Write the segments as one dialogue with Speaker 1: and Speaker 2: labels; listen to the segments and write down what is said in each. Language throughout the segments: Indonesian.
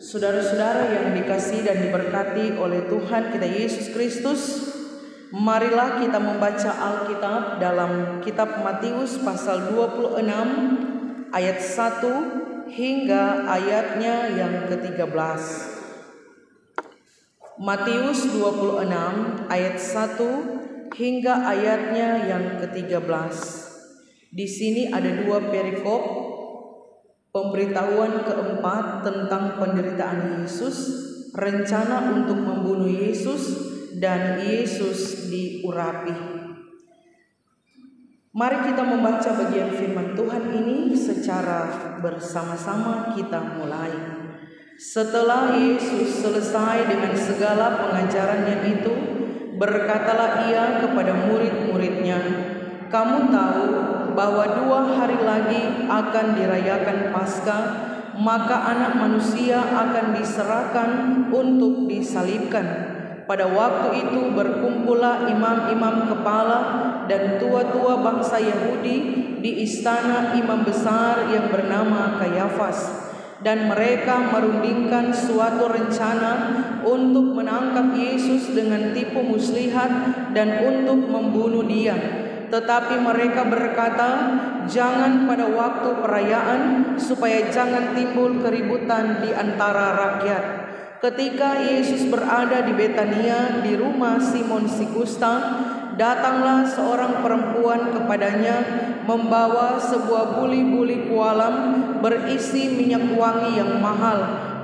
Speaker 1: Saudara-saudara yang dikasihi dan diberkati oleh Tuhan kita Yesus Kristus, marilah kita membaca Alkitab dalam kitab Matius pasal 26 ayat 1 hingga ayatnya yang ke-13. Matius 26 ayat 1 hingga ayatnya yang ke-13. Di sini ada dua perikop. Pemberitahuan keempat tentang penderitaan Yesus, rencana untuk membunuh Yesus, dan Yesus diurapi. Mari kita membaca bagian firman Tuhan ini secara bersama-sama. Kita mulai. Setelah Yesus selesai dengan segala pengajarannya itu, berkatalah ia kepada murid-muridnya, "Kamu tahu bahwa 2 hari lagi akan dirayakan Paskah, maka Anak Manusia akan diserahkan untuk disalibkan. Pada waktu itu berkumpullah imam-imam kepala dan tua-tua bangsa Yahudi di istana imam besar yang bernama Kayafas, dan mereka merundingkan suatu rencana untuk menangkap Yesus dengan tipu muslihat dan untuk membunuh Dia. Tetapi mereka berkata, jangan pada waktu perayaan, supaya jangan timbul keributan di antara rakyat." Ketika Yesus berada di Betania di rumah Simon si Kusta, datanglah seorang perempuan kepadanya membawa sebuah buli-buli pualam berisi minyak wangi yang mahal.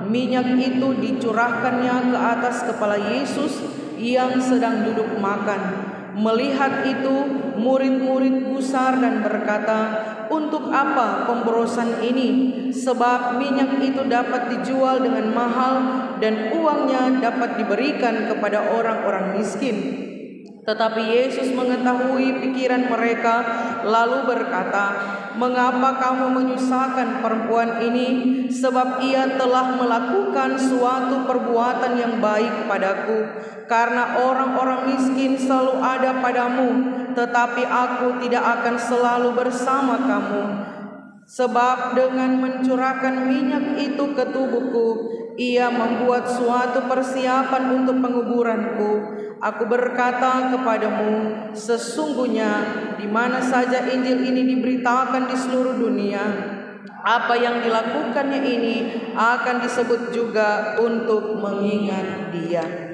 Speaker 1: Minyak itu dicurahkannya ke atas kepala Yesus yang sedang duduk makan. Melihat itu, murid-murid gusar dan berkata, "Untuk apa pemborosan ini? Sebab minyak itu dapat dijual dengan mahal dan uangnya dapat diberikan kepada orang-orang miskin." Tetapi Yesus mengetahui pikiran mereka, lalu berkata, "Mengapa kamu menyusahkan perempuan ini? Sebab ia telah melakukan suatu perbuatan yang baik padaku. Karena orang-orang miskin selalu ada padamu, tetapi aku tidak akan selalu bersama kamu. Sebab dengan mencurahkan minyak itu ke tubuhku, ia membuat suatu persiapan untuk penguburanku. Aku berkata kepadamu, sesungguhnya di mana saja Injil ini diberitakan di seluruh dunia, apa yang dilakukannya ini akan disebut juga untuk mengingat Dia."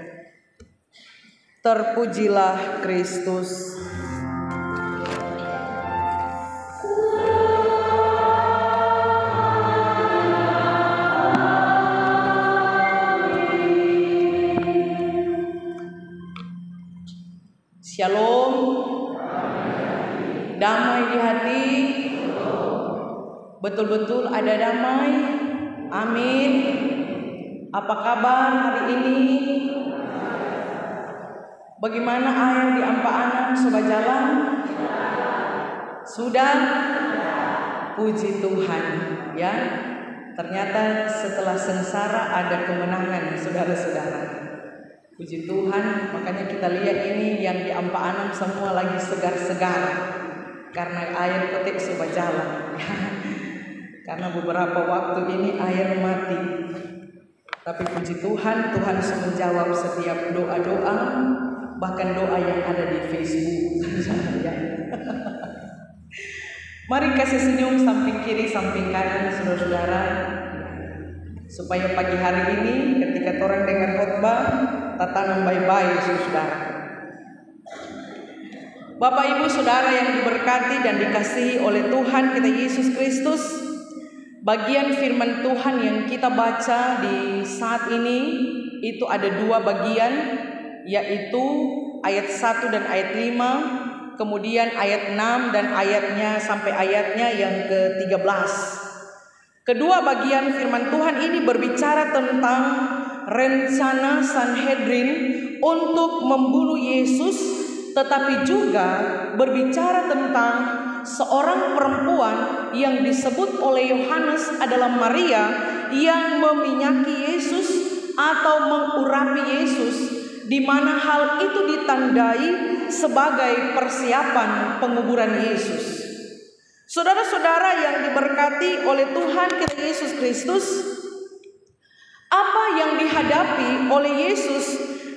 Speaker 1: Terpujilah Kristus. Shalom. Damai di hati. Betul-betul ada damai. Amin. Apa kabar hari ini? Bagaimana air di Ampaanan, Sobat Jalan? Sudah? Puji Tuhan, ya. Ternyata setelah sengsara ada kemenangan, saudara-saudara. Puji Tuhan, makanya kita lihat ini yang di Ampaanan semua lagi segar-segar karena air petik Sobat Jalan. Karena beberapa waktu ini air mati. Tapi puji Tuhan, Tuhan menjawab setiap doa-doa, bahkan doa yang ada di Facebook. Mari kasih senyum samping kiri, samping kanan, saudara-saudara, supaya pagi hari ini ketika orang dengar khotbah, tatanan baik-baik, saudara. Bapak Ibu Saudara yang diberkati dan dikasihi oleh Tuhan kita Yesus Kristus, bagian firman Tuhan yang kita baca di saat ini itu ada dua bagian, yaitu ayat 1 dan ayat 5, kemudian ayat 6 dan ayatnya sampai ayatnya yang ke-13. Kedua bagian firman Tuhan ini berbicara tentang rencana Sanhedrin untuk membunuh Yesus, tetapi juga berbicara tentang seorang perempuan yang disebut oleh Yohanes adalah Maria yang meminyaki Yesus atau mengurapi Yesus, di mana hal itu ditandai sebagai persiapan penguburan Yesus. Saudara-saudara yang diberkati oleh Tuhan kita Yesus Kristus, apa yang dihadapi oleh Yesus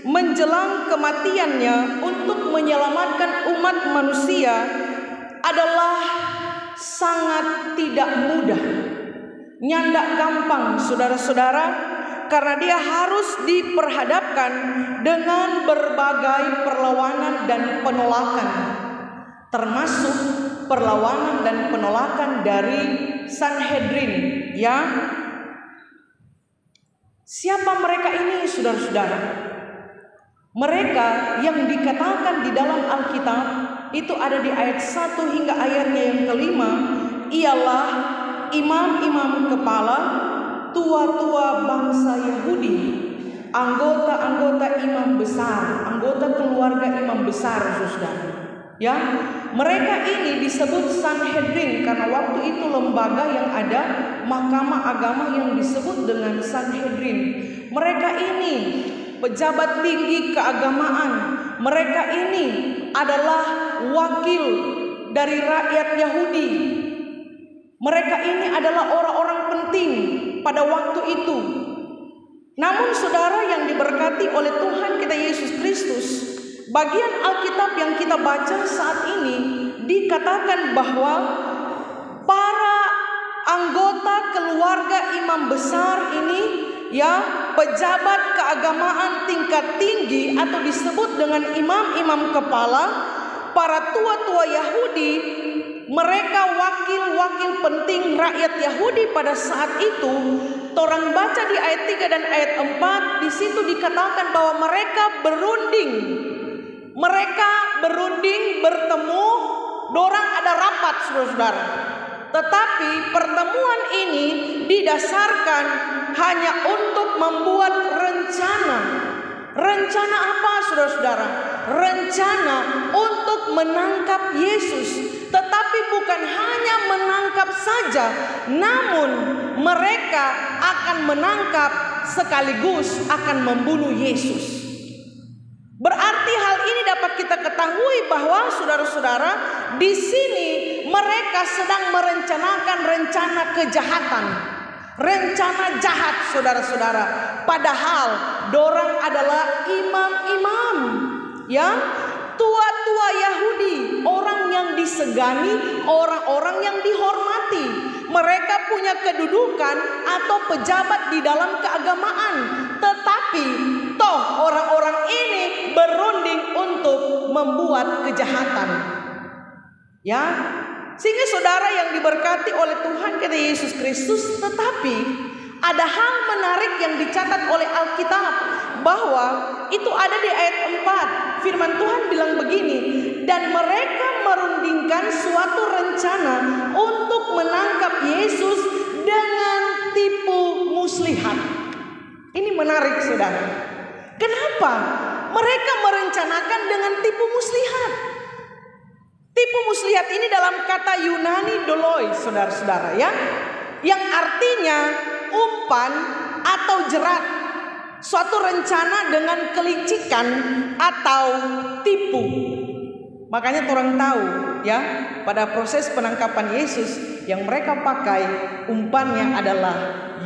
Speaker 1: menjelang kematiannya untuk menyelamatkan umat manusia adalah sangat tidak mudah, nyandak gampang saudara-saudara, karena dia harus diperhadapkan dengan berbagai perlawanan dan penolakan, termasuk perlawanan dan penolakan dari Sanhedrin, ya. Siapa mereka ini, saudara-saudara? Mereka yang dikatakan di dalam Alkitab itu ada di ayat 1 hingga ayatnya yang kelima, ialah imam-imam kepala, tua-tua bangsa Yahudi, anggota-anggota imam besar, anggota keluarga imam besar, saudara. Ya, mereka ini disebut Sanhedrin karena waktu itu lembaga yang ada, mahkamah agama yang disebut dengan Sanhedrin. Mereka ini pejabat tinggi keagamaan. Mereka ini adalah wakil dari rakyat Yahudi. Mereka ini adalah orang-orang penting pada waktu itu. Namun saudara yang diberkati oleh Tuhan kita Yesus Kristus, bagian Alkitab yang kita baca saat ini dikatakan bahwa para anggota keluarga imam besar ini, ya, pejabat keagamaan tingkat tinggi atau disebut dengan imam-imam kepala, para tua-tua Yahudi, mereka wakil-wakil penting rakyat Yahudi pada saat itu. Orang baca di ayat 3 dan ayat 4, di situ dikatakan bahwa mereka berunding. Mereka berunding, bertemu, dorang ada rapat, saudara-saudara. Tetapi pertemuan ini didasarkan hanya untuk membuat rencana. Rencana apa, saudara-saudara? Rencana untuk menangkap Yesus. Tetapi bukan hanya menangkap saja, namun mereka akan menangkap sekaligus akan membunuh Yesus. Berarti hal ini dapat kita ketahui bahwa saudara-saudara, di sini mereka sedang merencanakan rencana kejahatan, rencana jahat, saudara-saudara. Padahal dorang adalah imam-imam, ya, tua-tua Yahudi, orang yang disegani, orang-orang yang dihormati. Mereka punya kedudukan atau pejabat di dalam keagamaan. Tetapi toh orang-orang ini berunding untuk membuat kejahatan. Ya, sehingga saudara yang diberkati oleh Tuhan kita Yesus Kristus, tetapi ada hal menarik yang dicatat oleh Alkitab, bahwa itu ada di ayat 4. Firman Tuhan bilang begini, dan mereka merundingkan suatu rencana untuk menangkap Yesus dengan tipu muslihat. Ini menarik, saudara. Kenapa mereka merencanakan dengan tipu muslihat? Tipu muslihat ini dalam kata Yunani doloi, saudara-saudara, ya, yang artinya umpan atau jerat, suatu rencana dengan kelicikan atau tipu. Makanya orang tahu, ya, pada proses penangkapan Yesus yang mereka pakai umpannya adalah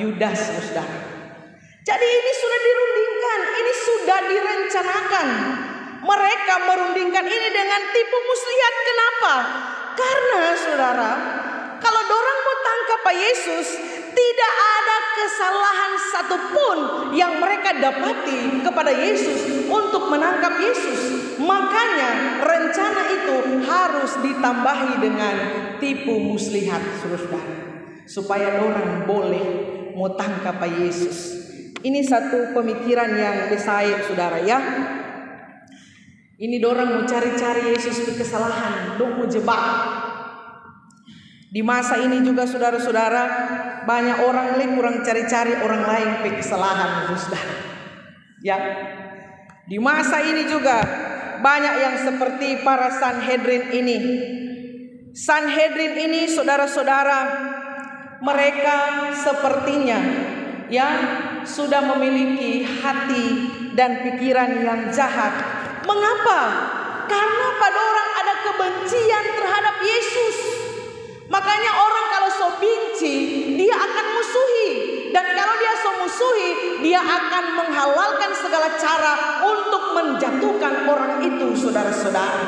Speaker 1: Yudas, saudara. Jadi ini sudah dirundingkan, ini sudah direncanakan. Mereka merundingkan ini dengan tipu muslihat. Kenapa? Karena saudara, kalau dorang mau tangkap Pak Yesus, tidak ada kesalahan satupun yang mereka dapati kepada Yesus untuk menangkap Yesus. Makanya rencana itu harus ditambahi dengan tipu muslihat, saudara, supaya orang boleh mau tangkap Pak Yesus. Ini satu pemikiran yang besar, saudara, ya. Ini dorang mau cari-cari Yesus ke kesalahan, dong mau jebak. Di masa ini juga saudara-saudara, banyak orang kurang cari-cari orang lain ke kesalahan, saudara. Ya. Di masa ini juga banyak yang seperti para Sanhedrin ini. Sanhedrin ini, saudara-saudara, mereka sepertinya, ya, sudah memiliki hati dan pikiran yang jahat. Mengapa? Karena pada orang ada kebencian terhadap Yesus. Makanya orang kalau so benci, dia akan musuhi. Dan kalau dia so musuhi, dia akan menghalalkan segala cara untuk menjatuhkan orang itu, saudara-saudara.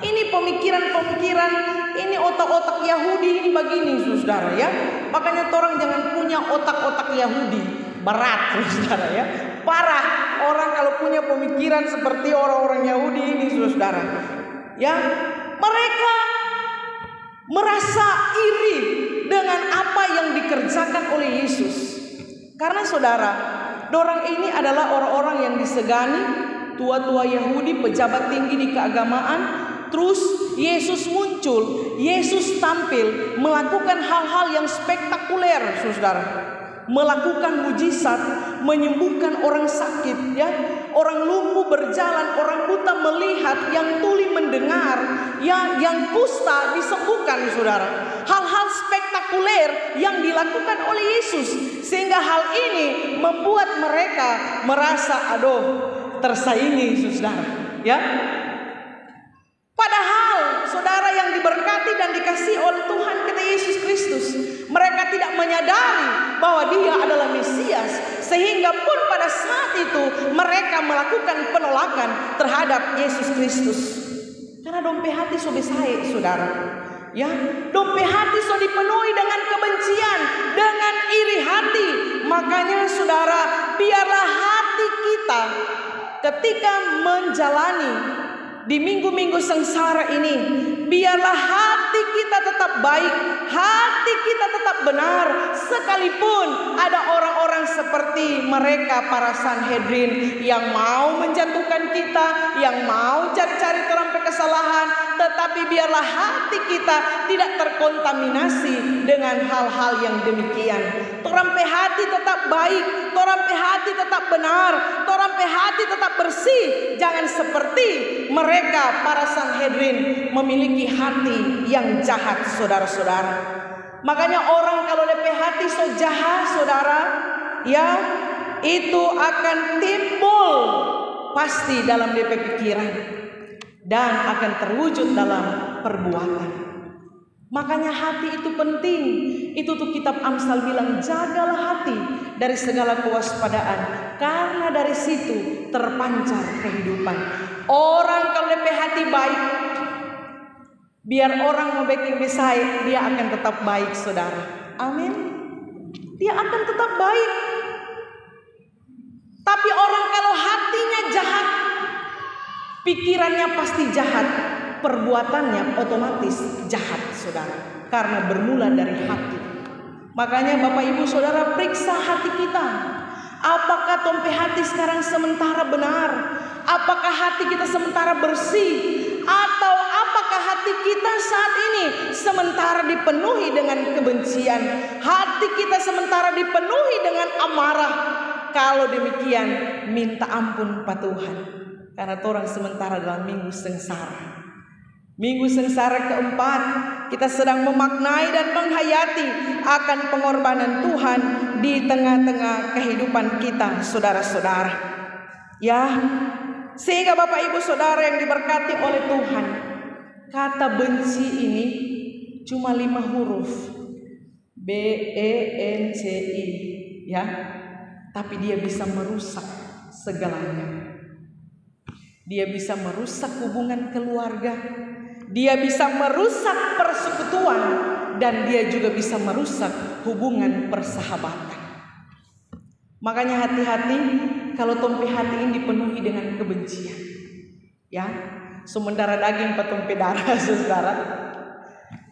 Speaker 1: Ini pemikiran-pemikiran, ini otak-otak Yahudi, ini begini, saudara ya. Makanya orang jangan punya otak-otak Yahudi, berat, saudara ya. Parah orang kalau punya pemikiran seperti orang-orang Yahudi ini, saudara. Ya, mereka merasa iri dengan apa yang dikerjakan oleh Yesus. Karena saudara, dorang ini adalah orang-orang yang disegani, tua-tua Yahudi, pejabat tinggi di keagamaan. Terus Yesus muncul, Yesus tampil melakukan hal-hal yang spektakuler, saudara. Melakukan mujizat, menyembuhkan orang sakit, ya, orang lumpuh berjalan, orang buta melihat, yang tuli mendengar, ya, yang kusta disembuhkan, saudara. Hal-hal spektakuler yang dilakukan oleh Yesus, sehingga hal ini membuat mereka merasa, aduh, tersaingi, saudara, ya. Padahal saudara yang diberkati dan dikasihi oleh Tuhan kita Yesus Kristus, mereka tidak menyadari bahwa dia adalah Mesias, sehingga pun pada saat itu mereka melakukan penolakan terhadap Yesus Kristus. Karena dompet hati so besai, saudara. Ya, dompet hati so dipenuhi dengan kebencian, dengan iri hati. Makanya saudara, biarlah hati kita ketika menjalani di minggu-minggu sengsara ini, biarlah hati kita tetap baik, hati kita tetap benar, sekalipun ada orang-orang seperti mereka, para Sanhedrin, yang mau menjatuhkan kita, yang mau cari-cari terampai kesalahan. Tetapi biarlah hati kita tidak terkontaminasi dengan hal-hal yang demikian. Terampai hati tetap baik, terampai hati tetap benar, terampai hati tetap bersih. Jangan seperti mereka, para Sanhedrin, memiliki hati yang jahat, saudara-saudara. Makanya orang kalau DP hati so jahat, saudara, ya, itu akan timbul pasti dalam DP pikiran dan akan terwujud dalam perbuatan. Makanya hati itu penting. Itu tuh kitab Amsal bilang, jagalah hati dari segala kewaspadaan, karena dari situ terpancar kehidupan. Orang kalau DP hati baik, biar orang mau bikin besai, dia akan tetap baik, saudara. Amin. Dia akan tetap baik. Tapi orang kalau hatinya jahat, pikirannya pasti jahat, perbuatannya otomatis jahat, saudara. Karena bermula dari hati. Makanya Bapak Ibu Saudara, periksa hati kita. Apakah dompet hati sekarang sementara benar? Apakah hati kita sementara bersih? Atau apakah hati kita saat ini sementara dipenuhi dengan kebencian? Hati kita sementara dipenuhi dengan amarah? Kalau demikian, minta ampun Pak Tuhan. Karena orang sementara dalam minggu sengsara. Minggu sengsara keempat, kita sedang memaknai dan menghayati akan pengorbanan Tuhan di tengah-tengah kehidupan kita, saudara-saudara. Ya, sehingga Bapak Ibu Saudara yang diberkati oleh Tuhan, kata benci ini cuma 5 huruf, B-E-N-C-I, ya. Tapi dia bisa merusak segalanya. Dia bisa merusak hubungan keluarga, dia bisa merusak persekutuan, dan dia juga bisa merusak hubungan persahabatan. Makanya hati-hati kalau tompe hati ini dipenuhi dengan kebencian. Ya, so mendarah daging patompe darah, saudara.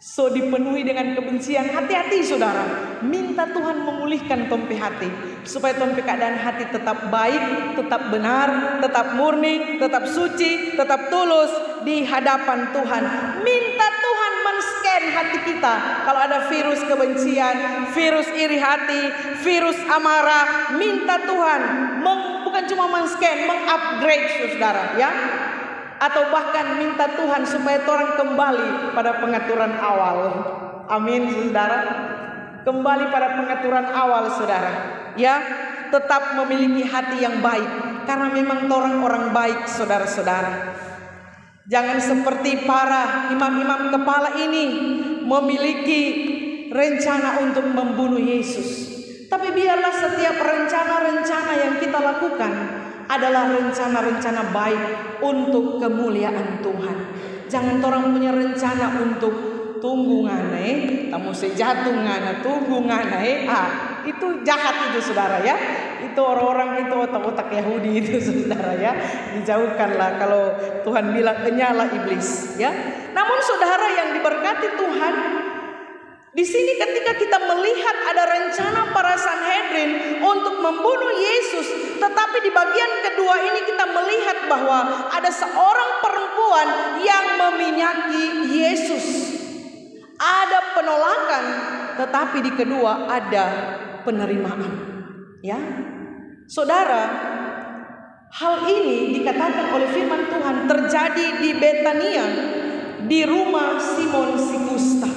Speaker 1: So dipenuhi dengan kebencian, hati-hati saudara. Minta Tuhan memulihkan tompe hati, supaya tompe keadaan hati tetap baik, tetap benar, tetap murni, tetap suci, tetap tulus di hadapan Tuhan. Minta Tuhan men-scan hati kita. Kalau ada virus kebencian, virus iri hati, virus amarah, minta Tuhan bukan cuma men-scan, meng-upgrade saudara, ya. Atau bahkan minta Tuhan supaya orang kembali pada pengaturan awal. Amin, saudara. Kembali pada pengaturan awal, saudara. Ya, tetap memiliki hati yang baik, karena memang orang baik, saudara-saudara. Jangan seperti para imam-imam kepala ini memiliki rencana untuk membunuh Yesus. Tapi biarlah setiap rencana-rencana yang adalah rencana-rencana baik untuk kemuliaan Tuhan. Jangan orang punya rencana untuk tunggu ngane, tamu sejatuh ngana tunggu ngane. Itu jahat itu saudara ya. Itu orang-orang itu otak-otak Yahudi itu saudara ya. Dijauhkanlah kalau Tuhan bilang nyala iblis ya. Namun saudara yang diberkati Tuhan, di sini ketika kita melihat ada rencana para Sanhedrin untuk membunuh Yesus, tetapi di bagian kedua ini kita melihat bahwa ada seorang perempuan yang meminyaki Yesus. Ada penolakan, tetapi di kedua ada penerimaan. Ya, saudara, hal ini dikatakan oleh firman Tuhan terjadi di Betania, di rumah Simon si Kusta.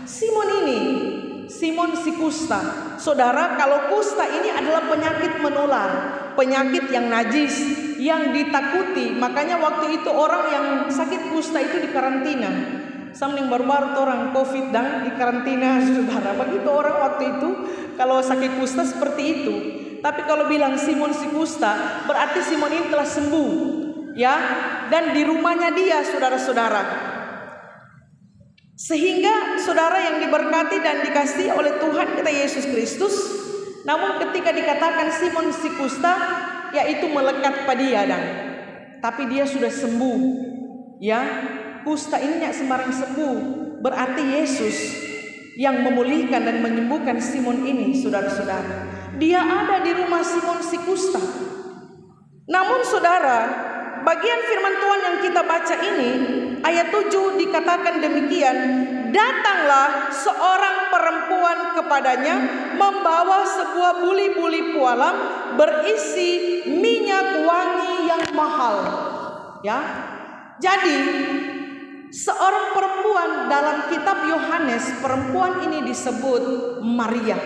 Speaker 1: Simon si kusta. Saudara, kalau kusta ini adalah penyakit menular, penyakit yang najis, yang ditakuti. Makanya waktu itu orang yang sakit kusta itu dikarantina. Samling baru-baru orang COVID dan dikarantina saudara. Begitu orang waktu itu kalau sakit kusta seperti itu. Tapi kalau bilang Simon si kusta, berarti Simon ini telah sembuh. Ya, dan di rumahnya dia saudara-saudara. Sehingga saudara yang diberkati dan dikasihi oleh Tuhan kita Yesus Kristus, namun ketika dikatakan Simon si kusta, yaitu melekat pada dia tapi dia sudah sembuh. Ya, kusta ini tidak sembarang sembuh. Berarti Yesus yang memulihkan dan menyembuhkan Simon ini, saudara-saudara. Dia ada di rumah Simon si kusta. Namun saudara, bagian firman Tuhan yang kita baca ini, ayat 7 dikatakan demikian, datanglah seorang perempuan kepadanya membawa sebuah buli-buli pualam berisi minyak wangi yang mahal. Ya, jadi seorang perempuan dalam kitab Yohanes, perempuan ini disebut Maria.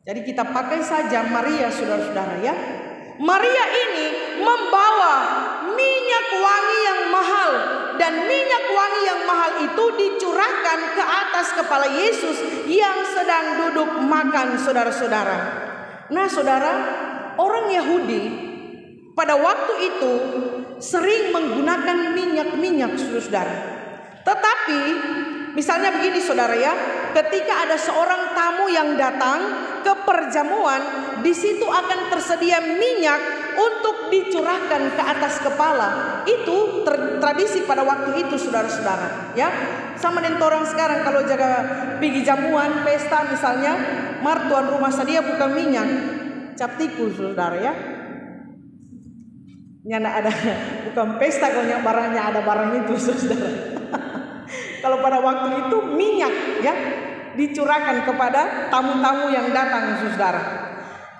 Speaker 1: Jadi kita pakai saja Maria saudara-saudara ya. Maria ini membawa minyak wangi yang mahal, dan minyak wangi yang mahal itu dicurahkan ke atas kepala Yesus yang sedang duduk makan saudara-saudara. Nah saudara, orang Yahudi pada waktu itu sering menggunakan minyak-minyak saudara. Tetapi misalnya begini saudara ya, ketika ada seorang tamu yang datang ke perjamuan, di situ akan tersedia minyak untuk dicurahkan ke atas kepala. Itu tradisi pada waktu itu saudara-saudara ya. Sama dengan orang sekarang kalau jaga pergi jamuan pesta misalnya, tuan rumah sadia bukan minyak cap tikus saudara ya. Nyana ada bukan pesta kalau barangnya ada barang itu saudara. Kalau pada waktu itu minyak ya dicurahkan kepada tamu-tamu yang datang saudara.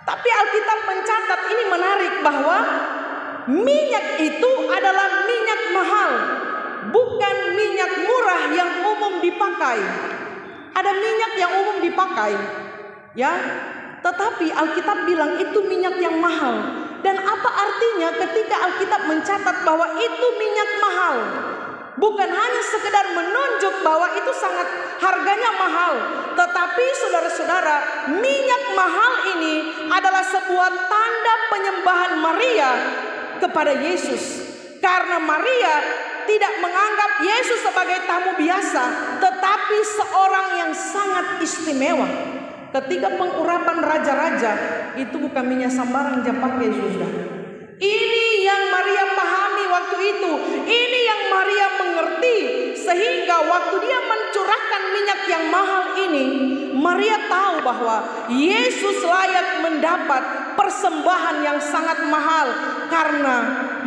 Speaker 1: Tapi Alkitab mencatat ini menarik bahwa minyak itu adalah minyak mahal, bukan minyak murah yang umum dipakai. Ada minyak yang umum dipakai ya, tetapi Alkitab bilang itu minyak yang mahal. Dan apa artinya ketika Alkitab mencatat bahwa itu minyak mahal? Bukan hanya sekedar menunjuk bahwa itu sangat harganya mahal, tetapi saudara-saudara, minyak mahal ini adalah sebuah tanda penyembahan Maria kepada Yesus. Karena Maria tidak menganggap Yesus sebagai tamu biasa, tetapi seorang yang sangat istimewa. Ketika pengurapan raja-raja, itu bukan minyak sembarang dia pakai saudara. Ini yang Maria pahami waktu itu. Ini yang Maria mengerti. Sehingga waktu dia mencurahkan minyak yang mahal ini, Maria tahu bahwa Yesus layak mendapat persembahan yang sangat mahal. Karena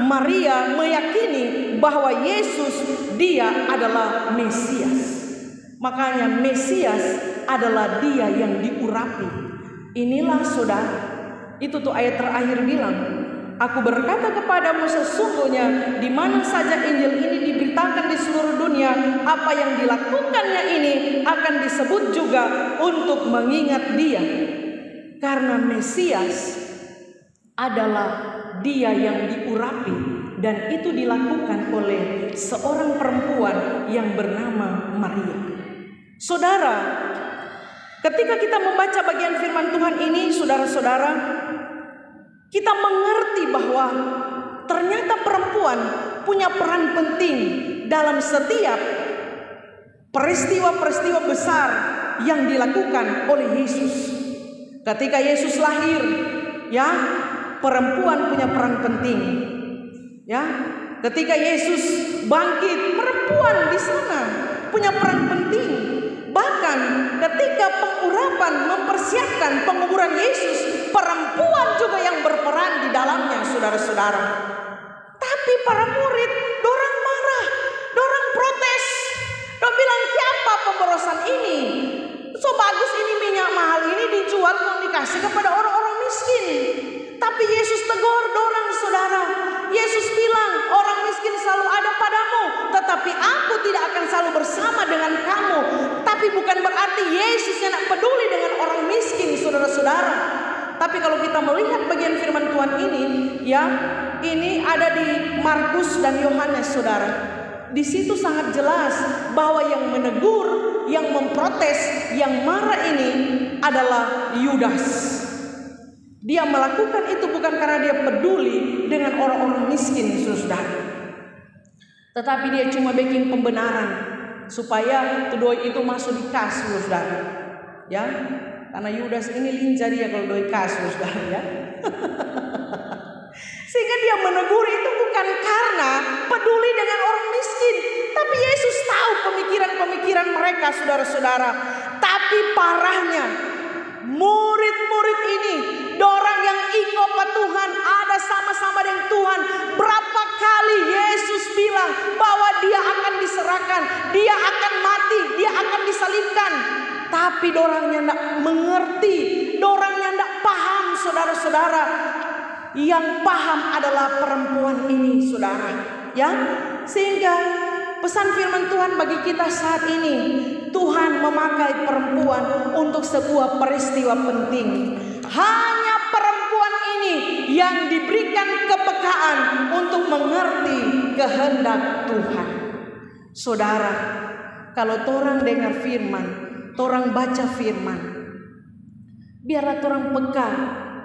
Speaker 1: Maria meyakini bahwa Yesus dia adalah Mesias. Makanya Mesias adalah dia yang diurapi. Inilah saudara, itu tuh ayat terakhir bilang, aku berkata kepadamu sesungguhnya di mana saja Injil ini diberitakan di seluruh dunia, apa yang dilakukannya ini akan disebut juga untuk mengingat dia. Karena Mesias adalah dia yang diurapi, dan itu dilakukan oleh seorang perempuan yang bernama Maria. Saudara, ketika kita membaca bagian firman Tuhan ini, saudara-saudara, kita mengerti bahwa ternyata perempuan punya peran penting dalam setiap peristiwa-peristiwa besar yang dilakukan oleh Yesus. Ketika Yesus lahir, ya, perempuan punya peran penting. Ya, ketika Yesus bangkit, perempuan di sana punya peran penting. Bahkan ketika pengurapan mempersiapkan penguburan Yesus, perempuan juga yang berperan di dalamnya, saudara-saudara. Tapi para murid, dorang marah, dorang protes. Dorang bilang, siapa pemborosan ini? So bagus ini minyak mahal ini dijual mau dikasih kepada orang-orang miskin. Tapi Yesus tegur dorang, saudara. Yesus bilang, orang miskin selalu ada padamu, tetapi aku tidak akan selalu bersama dengan kamu. Tapi bukan berarti Yesus yang tidak peduli dengan orang miskin, saudara-saudara. Tapi kalau kita melihat bagian firman Tuhan ini, ya, ini ada di Markus dan Yohanes, saudara. Di situ sangat jelas bahwa yang menegur, yang memprotes, yang marah ini adalah Yudas. Dia melakukan itu bukan karena dia peduli dengan orang-orang miskin, saudara. Tetapi dia cuma bikin pembenaran supaya doi itu masuk di kas, saudara. Ya, karena Yudas ini lincah dia kalau doi kas, saudara, ya. Sehingga dia menegur itu bukan karena peduli dengan orang miskin, tapi Yesus tahu pemikiran-pemikiran mereka, saudara-saudara. Tapi parahnya, murid-murid ini, dorang yang ikut Tuhan, ada sama-sama dengan Tuhan. Berapa kali Yesus bilang bahwa dia akan diserahkan, dia akan mati, dia akan disalibkan. Tapi dorangnya tidak mengerti, dorangnya tidak paham, saudara-saudara. Yang paham adalah perempuan ini, saudara. Ya, sehingga pesan firman Tuhan bagi kita saat ini, Tuhan memakai perempuan untuk sebuah peristiwa penting. Hanya perempuan ini yang diberikan kepekaan untuk mengerti kehendak Tuhan. Saudara, kalau torang dengar firman, torang baca firman, biarlah torang peka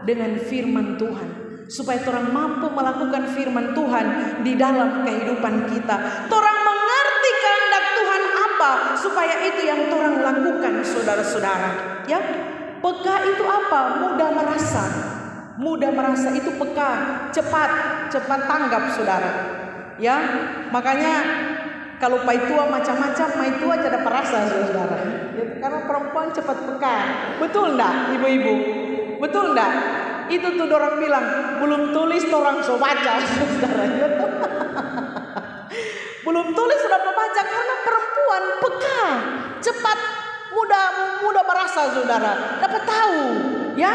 Speaker 1: dengan firman Tuhan, supaya torang mampu melakukan firman Tuhan di dalam kehidupan kita. Torang mengerti kehendak Tuhan apa, supaya itu yang torang lakukan, saudara-saudara. Ya, peka itu apa? Mudah merasa. Mudah merasa itu peka, cepat tanggap, saudara. Ya, makanya kalau paitua macam-macam, maitua tidak perasa, saudara. Ya, karena perempuan cepat peka. Betul enggak, ibu-ibu? Betul enggak? Itu tuh orang bilang, belum tulis orang so baca, saudara. Belum tulis sudah membaca, karena perempuan peka, cepat, mudah merasa, saudara. Dapat tahu, ya.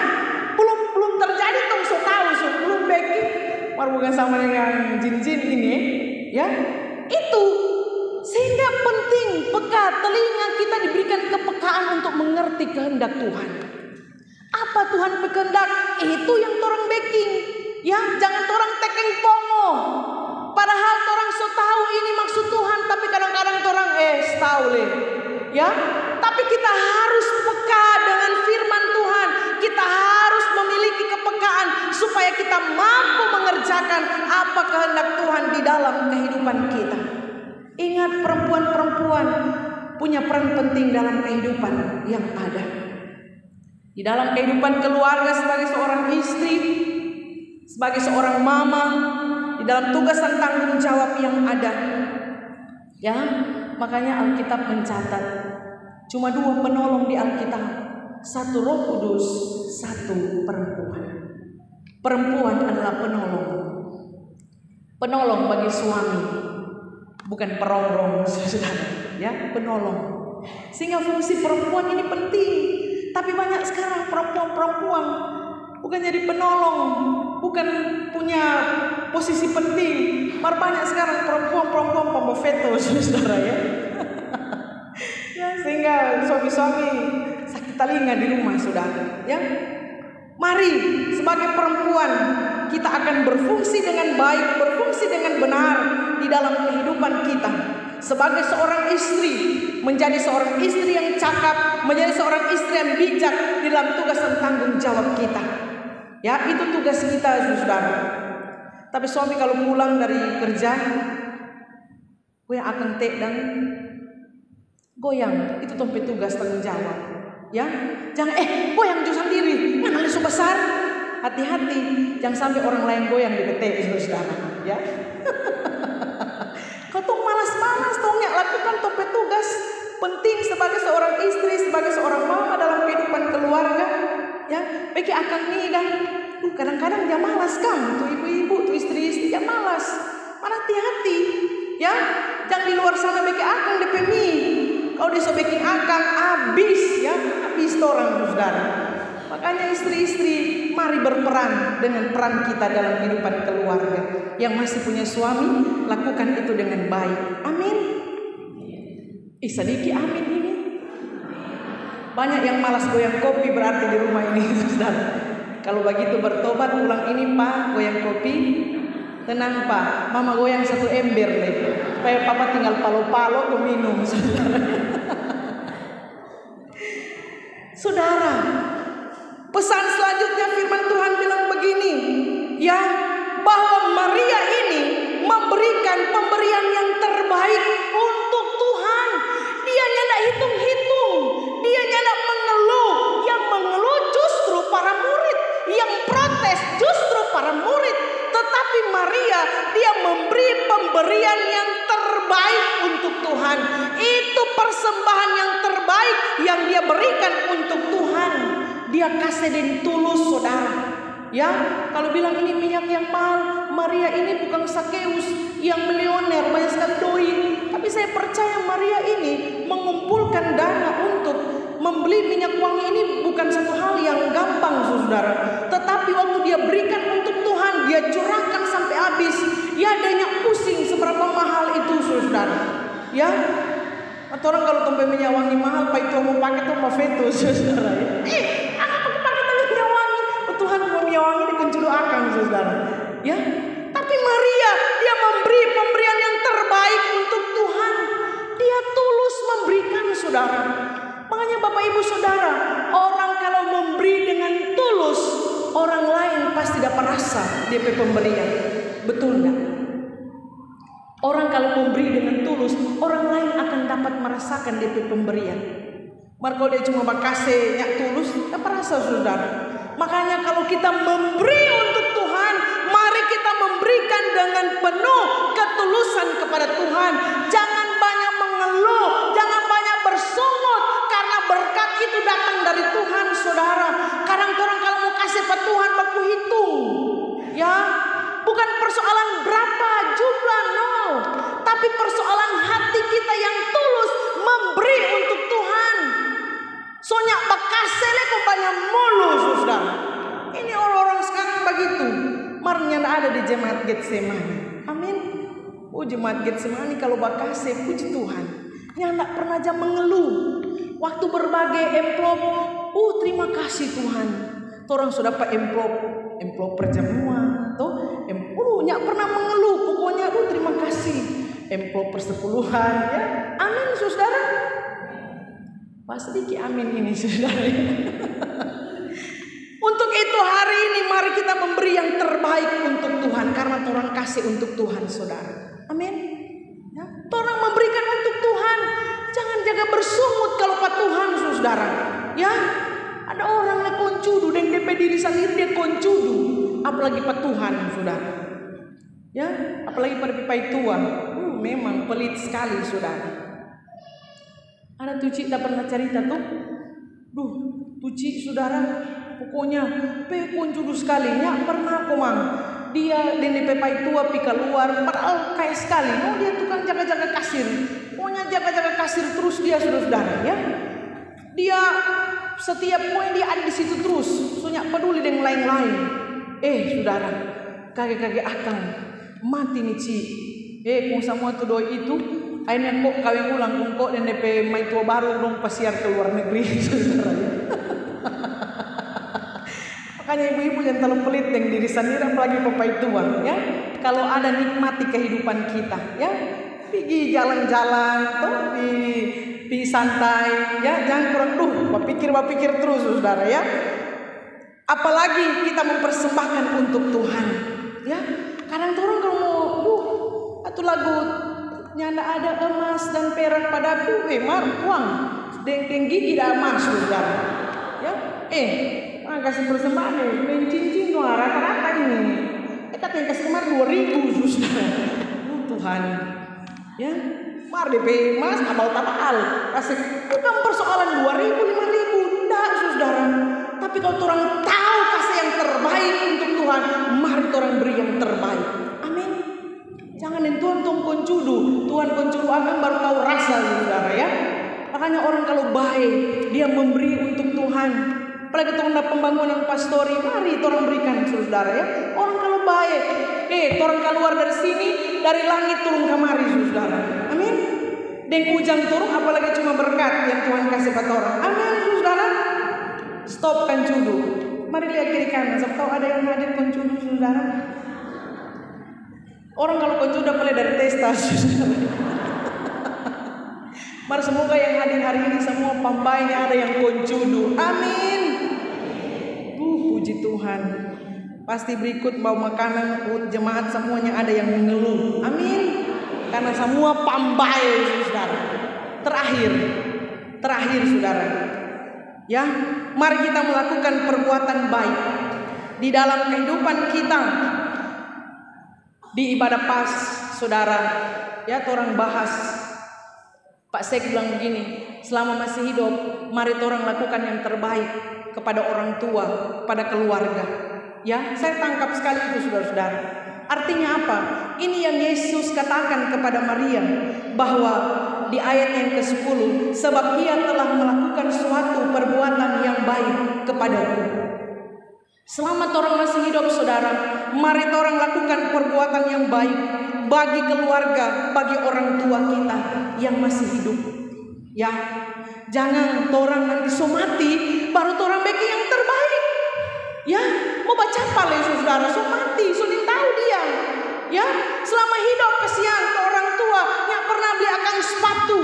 Speaker 1: Belum terjadi tuh so tahu, so belum backing. Bukan sama dengan jin-jin ini, ya. Itu sehingga penting peka, telinga kita diberikan kepekaan untuk mengerti kehendak Tuhan. Apa Tuhan berkehendak? Itu yang torang backing. Ya, jangan torang tekeng pongo. Padahal torang so tahu ini maksud Tuhan, tapi kadang-kadang torang tahu le. Ya, tapi kita harus peka dengan firman Tuhan. Kita harus memiliki kepekaan supaya kita mampu mengerjakan apa kehendak Tuhan di dalam kehidupan kita. Ingat, perempuan-perempuan punya peran penting dalam kehidupan yang ada. Di dalam kehidupan keluarga sebagai seorang istri, sebagai seorang mama, di dalam tugas dan tanggung jawab yang ada. Ya, makanya Alkitab mencatat cuma 2 penolong di Alkitab, 1 Roh Kudus, 1 perempuan. Perempuan adalah penolong. Penolong bagi suami, bukan perongrong, saudara. Ya, penolong. Sehingga fungsi perempuan ini penting. Tapi banyak sekarang perempuan bukan jadi penolong, bukan punya posisi penting. Banyak sekarang perempuan pembefeto, saudara, ya. Ya, sehingga suami-suami sakit telinga di rumah, saudara. Ya, mari sebagai perempuan kita akan berfungsi dengan baik, berfungsi dengan benar di dalam kehidupan kita. Sebagai seorang istri, menjadi seorang istri yang cakap, menjadi seorang istri yang bijak di dalam tugas dan tanggung jawab kita. Ya, itu tugas kita, saudara. Tapi suami kalau pulang dari kerja, goyang akan tek dan goyang, itu tempat tugas tanggung jawab. Ya, jangan goyang juga sendiri, mana lesu besar. Hati-hati, jangan sampai orang lain goyang di PT, saudara. Ya, kau tuh malas-malas, tongnya lakukan tempat tugas penting sebagai seorang istri, sebagai seorang mama dalam kehidupan keluarga. Ya, bagi akan nih dan kadang-kadang dia malas kan, tuh ibu-ibu, tuh istri-istri dia malas. Mana hati-hati, ya, jangan di luar sana bagi akan depemi. Kalau disobeki akan habis, ya, habis orang, saudara. Makanya istri-istri, mari berperan dengan peran kita dalam kehidupan keluarga. Yang masih punya suami, lakukan itu dengan baik. Amin. Sedikit amin ini. Banyak yang malas goyang kopi berarti di rumah ini, saudara. Kalau begitu bertobat pulang ini, Pak, goyang kopi. Tenang, Pak, Mama goyang 1 ember nih, supaya Papa tinggal palo-palo ke minum, saudara. Saudara, pesan selanjutnya firman Tuhan bilang begini, ya, bahwa Maria ini memberikan pemberian yang terbaik untuk Tuhan. Dia tidak hitung-hitung, dia tidak mengeluh. Yang mengeluh justru para murid, yang protes justru para murid. Tetapi Maria, dia memberi pemberian yang terbaik untuk Tuhan. Itu persembahan yang terbaik yang dia berikan untuk Tuhan. Dia kasih dengan tulus, saudara. Ya, kalau bilang ini minyak yang mahal, Maria ini bukan Sakeus yang milioner banyak sekali doi. Tapi saya percaya Maria ini mengumpulkan dana untuk membeli minyak wangi ini bukan satu hal yang gampang, saudara. Tetapi waktu dia berikan untuk Tuhan, dia curahkan sampai habis. Ya, adanya pusing seberapa mahal itu, saudara. Ya, atau orang kalau tempe minyak wangi mahal, Pak itu mau pakai tuh mau fetus, saudara. Apa pakai minyak wangi? Tuhan mau minyak wangi dikuncul akan, saudara. Ya, tapi Maria, dia memberi pemberian yang terbaik untuk Tuhan. Dia tulus memberikan, saudara. Makanya Bapak Ibu Saudara, orang kalau memberi dengan tulus, orang lain pasti dapat rasa DP pemberian. Betul enggak? Orang kalau memberi dengan tulus, orang lain akan dapat merasakan DP pemberian. Maka kalau dia cuma bakase nyak tulus, dapat rasa, saudara. Makanya kalau kita memberi untuk Tuhan, mari kita memberikan dengan penuh ketulusan kepada Tuhan. Jangan banyak mengeluh, jangan banyak bersungut, karena berkat itu datang dari Tuhan, saudara. Kadang orang kalau mau kasih ke Tuhan baku hitung, ya, bukan persoalan berapa jumlah, no, tapi persoalan hati kita yang tulus memberi untuk Tuhan. Soalnya bakasele kok banyak mulu, saudara. Ini orang-orang sekarang begitu. Marnya ada di jemaat Getsemani. Amin. Jemaat Getsemani kalau bakase, puji Tuhan, yang tidak pernah aja mengeluh. Waktu berbagai amplop, terima kasih Tuhan. Orang sudah dapat amplop perjamuan, nyak pernah mengeluh. Pokoknya, terima kasih. Amplop persepuluhan, ya. Amin, saudara. Pas sedikit amin ini, saudara. Untuk itu hari ini mari kita memberi yang terbaik untuk Tuhan, karena orang kasih untuk Tuhan, saudara. Amin. Ya, orang memberikan untuk Tuhan. Jangan jaga bersungut kalau Pak Tuhan, saudara. Ya, ada orang yang koncudu dan DP diri sendiri dia koncudu, apalagi Pak Tuhan, saudara. Ya, apalagi pada pipai tua. Memang pelit sekali, saudara. Ada tuci tak pernah cerita tuh. Tuci, saudara, pokoknya koncudu sekali. Nya pernah komang. Dia dan pipai tua pi keluar, padahal kayak sekali. Dia tukang jaga-jaga kasir. Pokoknya jaga-jaga kasir terus dia, saudara, ya. Dia setiap poin dia ada di situ terus, soalnya peduli dengan lain-lain. Saudara, kakek-kakek akang mati nih Ci. Kung semua tu doi itu, akhirnya kok kawin ulang, kok dan DP mai tua baru dong pasiar ke luar negeri, saudara. Makanya ibu-ibu jangan terlalu pelit dengan diri sendiri, apalagi bapak tua, ya. Kalau ada nikmati kehidupan kita, ya. Pergi jalan-jalan, di santai, ya, jangan kurang berpikir terus, saudara, ya. Apalagi kita mempersembahkan untuk Tuhan. Ya, kadang orang kalau mau, atau lagu nyanda ada emas dan perak padaku, mar uang, deng gigi dah emas sudah. Ya, kasih persembahan main cincin doang rata-rata ini. Katanya kasih kemar 2.000 sudah. Tuhan, ya, mar DP emas abal tabal, kasih bukan persoalan 2.000 5.000, enggak saudara. Tapi kalau orang tahu kasih yang terbaik untuk Tuhan, mari orang beri yang terbaik. Amin. Jangan yang Tuhan koncudu, Tuhan koncudu akan baru tahu rasa saudara ya. Makanya orang kalau baik dia memberi untuk Tuhan. Apalagi Tuhan ada pembangunan pastori, mari orang berikan saudara ya. Orang kalau baik, orang keluar dari sini, dari langit turun kemari saudara. Amin. Dan ujang turun apalagi cuma berkat yang Tuhan kasih pada orang. Amin saudara. Stop kancudu. Mari lihat kiri kanan. Siapa tahu ada yang hadir kancudu saudara. Orang kalau kancudu mulai dari testa saudara. Mari semoga yang hadir hari ini semua pambaynya ada yang kancudu. Amin. Puji Tuhan. Pasti berikut bawa makanan jemaat semuanya ada yang mengeluh. Amin. Karena semua pambai saudara. Terakhir saudara. Ya, mari kita melakukan perbuatan baik di dalam kehidupan kita. Di ibadah pas, saudara, ya, orang bahas. Pak Sek bilang begini, selama masih hidup, mari orang lakukan yang terbaik kepada orang tua, kepada keluarga. Ya, saya tangkap sekali itu saudara-saudara. Artinya apa? Ini yang Yesus katakan kepada Maria, bahwa di ayat yang ke-10, sebab ia telah melakukan suatu perbuatan yang baik kepadaku. Selama orang masih hidup saudara, mari orang lakukan perbuatan yang baik bagi keluarga, bagi orang tua kita yang masih hidup. Ya, jangan orang nanti somati baru orang bikin yang terbaik. Ya, mau baca apa lagi saudara, somati, sudah tahu dia. Ya, selama hidup kesian orang tua yang pernah beli akang sepatu,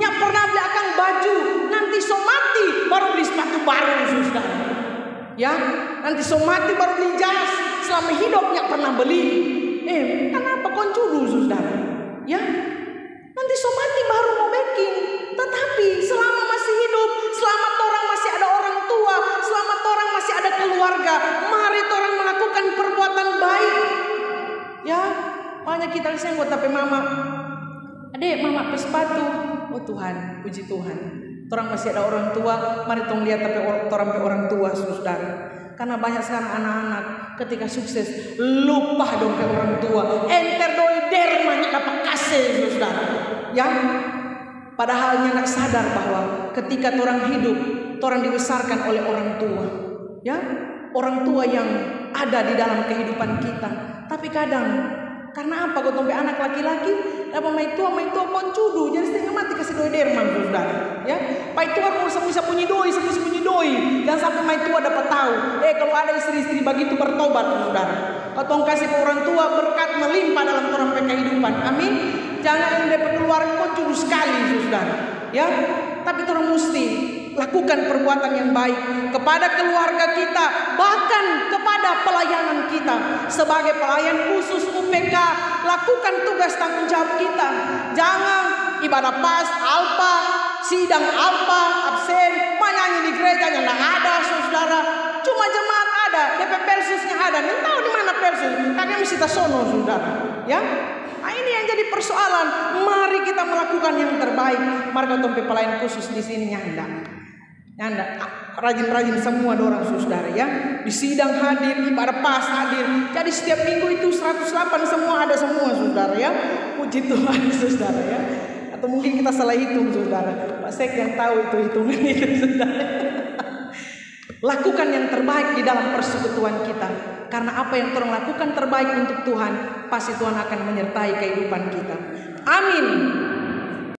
Speaker 1: yang pernah beli akang baju, nanti somati baru beli sepatu baru saudara. Ya, nanti somati baru beli jas, selama hidup yang pernah beli. Kenapa koncudu saudara? Ya, nanti somati baru mau baking. Tetapi selama masih hidup, selama orang masih ada orang tua, selama orang masih ada keluarga, mari orang melakukan perbuatan baik. Ya, makanya kita senggol tapi mama, adek mama pe sepatu. Oh Tuhan, puji Tuhan. Orang masih ada orang tua, mari tong lihat tapi orang pe orang tua saudara. Karena banyak sekarang anak-anak ketika sukses lupa dong ke orang tua. Enter doi dermanya dapat kasih saudara. Ya, padahal nak sadar bahwa ketika orang hidup, orang dibesarkan oleh orang tua. Ya, orang tua yang ada di dalam kehidupan kita. Tapi kadang karena apa? Kau tombe anak laki-laki, apa mai tua koncudu, jadi setengah mati kasih doi derman saudara. Ya, mai tua mau bisa punya doi, dan sampai mai tua dapat tahu. Kalau ada istri-istri begitu bertobat saudara. Kau tong kasih ke orang tua berkat melimpah dalam orang kehidupan. Amin. Jangan yang dapat keluar koncudu sekali saudara. Ya, tapi orang mesti lakukan perbuatan yang baik kepada keluarga kita, bahkan kepada pelayanan kita. Sebagai pelayan khusus UPK, lakukan tugas tanggung jawab kita. Jangan ibadah pas, alpa, sidang alpa, absen, menyanyi di gerejanya tidak ada saudara. Cuma jemaat ada, DP Persusnya ada. Nggak tahu di mana Persus, karena mesti tasono saudara. Ya, nah, ini yang jadi persoalan. Mari kita melakukan yang terbaik. Mari kita pelayan khusus di sini nyanda, rajin-rajin semua orang saudara ya. Di sidang hadir, ibadah pas hadir. Jadi setiap minggu itu 108 semua ada semua saudara ya. Puji Tuhan saudara ya. Atau mungkin kita salah hitung saudara. Pak Sek yang tahu itu hitungan itu saudara. Lakukan yang terbaik di dalam persekutuan kita. Karena apa yang Tuhan lakukan terbaik untuk Tuhan, pasti Tuhan akan menyertai kehidupan kita. Amin.